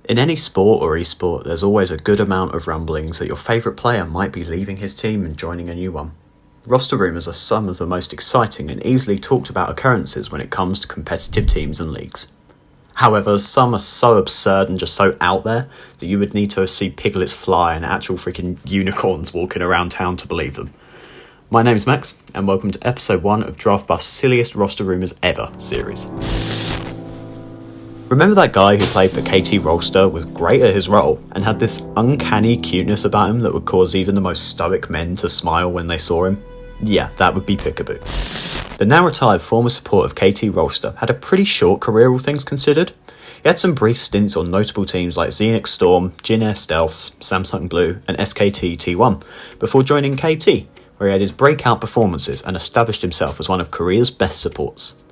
In any sport or esport, there's always a good amount of rumblings that your favourite player might be leaving his team and joining a new one. Roster rumours are some of the most exciting and easily talked about occurrences when it comes to competitive teams and leagues. However, some are so absurd and just so out there that you would need to see piglets fly and actual freaking unicorns walking around town to believe them. My name's Max, and welcome to episode 1 of DraftBuff's Silliest Roster Rumors Ever series. Remember that guy who played for KT Rolster, was great at his role, and had this uncanny cuteness about him that would cause even the most stoic men to smile when they saw him? Yeah, that would be Peekaboo. The now retired former support of KT Rolster had a pretty short career all things considered. He had some brief stints on notable teams like Xenix Storm, Jin Air Stealth, Samsung Blue and SKT T1 before joining KT, where he had his breakout performances and established himself as one of Korea's best supports.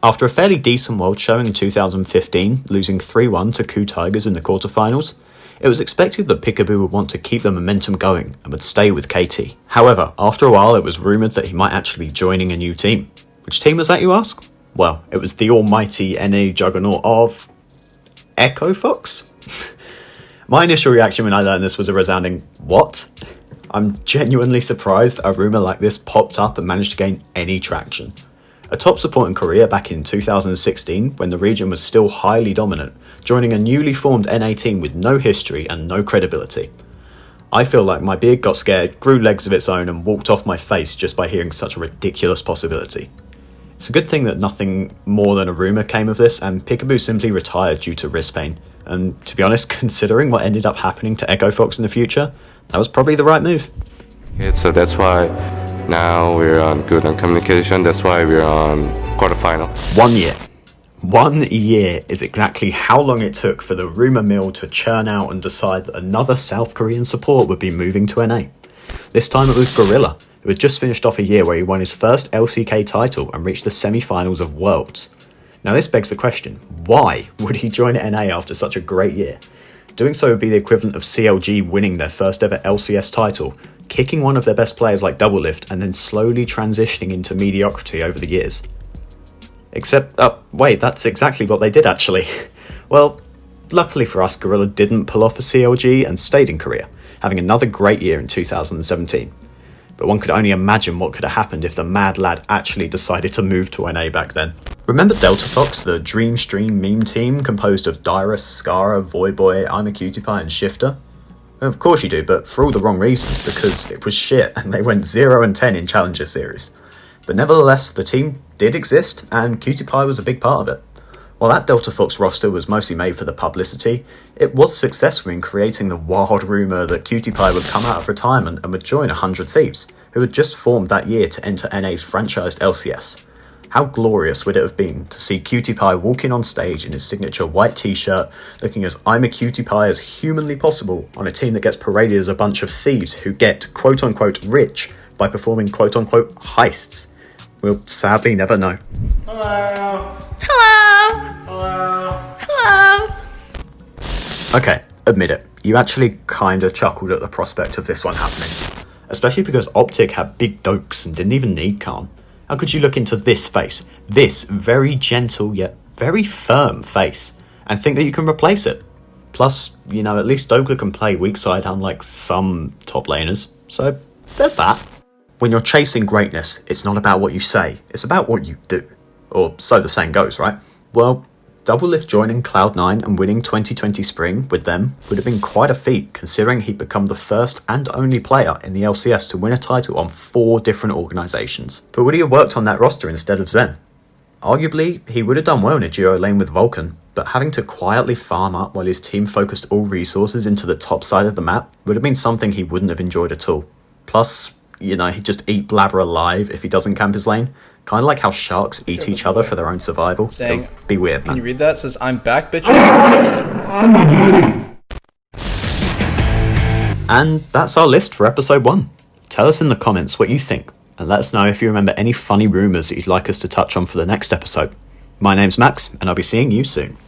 After a fairly decent world showing in 2015, losing 3-1 to Ku Tigers in the quarterfinals, it was expected that Peekaboo would want to keep the momentum going and would stay with KT. However, after a while it was rumoured that he might actually be joining a new team. Which team was that, you ask? Well, it was the almighty NA juggernaut of Echo Fox? My initial reaction when I learned this was a resounding, what? I'm genuinely surprised a rumour like this popped up and managed to gain any traction. A top support in Korea back in 2016, when the region was still highly dominant, joining a newly formed NA team with no history and no credibility. I feel like my beard got scared, grew legs of its own and walked off my face just by hearing such a ridiculous possibility. It's a good thing that nothing more than a rumour came of this, and Peekaboo simply retired due to wrist pain. And to be honest, considering what ended up happening to Echo Fox in the future, that was probably the right move. So that's why now we're on good on communication. That's why we're on quarterfinal. 1 year. 1 year is exactly how long it took for the rumour mill to churn out and decide that another South Korean support would be moving to NA. This time it was Gorilla, who had just finished off a year where he won his first LCK title and reached the semi-finals of Worlds. Now this begs the question, why would he join NA after such a great year? Doing so would be the equivalent of CLG winning their first ever LCS title, kicking one of their best players like Doublelift and then slowly transitioning into mediocrity over the years. Except, wait, that's exactly what they did actually. Well, luckily for us, Gorilla didn't pull off a CLG and stayed in Korea, having another great year in 2017. But one could only imagine what could have happened if the mad lad actually decided to move to NA back then. Remember Delta Fox, the Dream Stream meme team composed of Dyrus, Scara, Voyboy, I'm a Cutiepie and Shifter? Of course you do, but for all the wrong reasons, because it was shit and they went 0-10 in Challenger Series. But nevertheless, the team did exist and Cutiepie was a big part of it. While that Delta Fox roster was mostly made for the publicity, it was successful in creating the wild rumour that Cutiepie would come out of retirement and would join 100 Thieves, who had just formed that year to enter NA's franchised LCS. How glorious would it have been to see Cutiepie walking on stage in his signature white t-shirt, looking as I'm a Cutiepie as humanly possible on a team that gets paraded as a bunch of thieves who get quote-unquote rich by performing quote-unquote heists. We'll sadly never know. Hello. Hello. Hello. Hello. Okay, admit it, you actually kinda chuckled at the prospect of this one happening. Especially because Optic had big dokes and didn't even need calm. How could you look into this face, this very gentle yet very firm face, and think that you can replace it? Plus, at least Doka can play weak side unlike some top laners, so there's that. When you're chasing greatness, it's not about what you say, it's about what you do. Or so the saying goes, right? Well, Doublelift joining Cloud9 and winning 2020 Spring with them would have been quite a feat, considering he'd become the first and only player in the LCS to win a title on 4 different organisations. But would he have worked on that roster instead of Zen? Arguably, he would have done well in a duo lane with Vulcan, but having to quietly farm up while his team focused all resources into the top side of the map would have been something he wouldn't have enjoyed at all. Plus, he'd just eat Blabber alive if he doesn't camp his lane. Kind of like how sharks eat each other for their own survival. Saying, it'll be weird, man. Can you read that? It says, I'm back, bitches. And that's our list for episode 1. Tell us in the comments what you think, and let us know if you remember any funny rumours that you'd like us to touch on for the next episode. My name's Max, and I'll be seeing you soon.